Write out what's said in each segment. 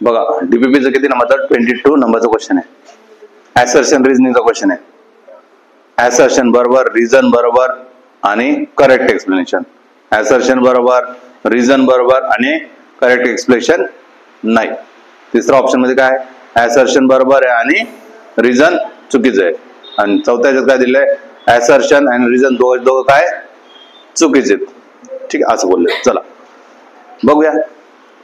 बघा डीपीपीचं किती नंबरचा 22 नंबरचा क्वेश्चन आहे. ऍसर्शन रिझनिंगचा क्वेश्चन आहे. ऍसर्शन बरोबर, रिझन बरोबर आणि करेक्ट एक्सप्लेनेशन. ऍसर्शन बरोबर, रिझन बरोबर आणि करेक्ट एक्सप्लेनेशन नाही. तिसरा ऑप्शन मध्ये काय, ऍसर्शन बरोबर आहे आणि रिझन चुकीचं आहे. आणि चौथ्या ह्याच्यात काय दिलंय, ऍसर्शन आणि रिझन दोघं काय चुकीचे. ठीक आहे, असं बोलले. चला बघूया.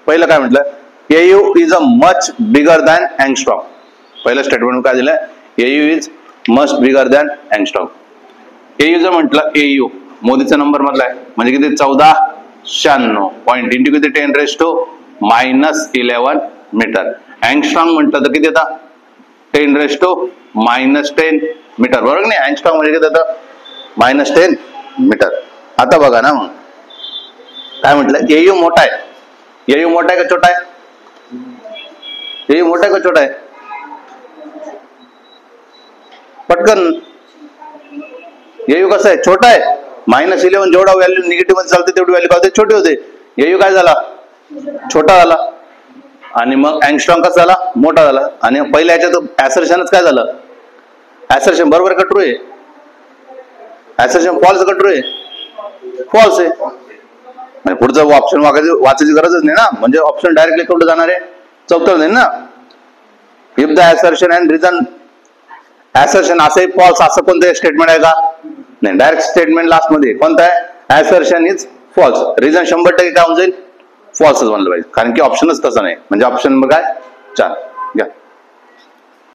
पहिलं काय म्हटलं, AU is a much bigger than angstrom. पहिलं स्टेटमेंट काय दिलंय, AU is much bigger than angstrom. AU जर म्हटलं, AU मोदीचा नंबर मधला आहे म्हणजे किती, 1496 पॉईंट इंटू किती, 10⁻⁻11 मीटर. अँगस्ट्रॉम म्हटलं तर किती येतं, 10⁻⁻10 मीटर. बरोबर नाही, अँगस्ट्रॉम म्हणजे किती येतं, -10 मीटर. आता बघा ना, मग काय म्हटलं, AU मोठा आहे. AU मोठा आहे का छोटा आहे, AU मोठा आहे का छोटा आहे, पटकन. AU कसं आहे, छोटा आहे. -11 जेवढा व्हॅल्यू निगेटिव्ह मध्ये चालते तेवढी व्हॅल्यू काय होते, छोटी होते. AU काय झाला, छोटा झाला. आणि मग अँगस्ट्रॉम कसा झाला, मोठा झाला. आणि पहिल्या ह्याच्यात ऍसर्शनच काय झालं, ऍसर्शन बरोबर का ट्रू आहे, ऍसर्शन फॉल्स का ट्रू आहे, फॉल्स आहे. म्हणजे पुढचं ऑप्शन वाचायची गरजच नाही ना, म्हणजे ऑप्शन डायरेक्टली कुठे जाणार आहे, चौथं नाही ना. इफ द ऍसर्शन अँड रिझन, ऍसर्शन असं फॉल्स, असं कोणतं स्टेटमेंट आहे का, नाही. डायरेक्ट स्टेटमेंट लास्ट मध्ये कोणतं आहे, ऍसर्शन इज फॉल्स. रिझन 100% काय होऊन जाईल, फॉल्सच म्हणलं पाहिजे, कारण की ऑप्शनच तसं नाही. म्हणजे ऑप्शन काय 4.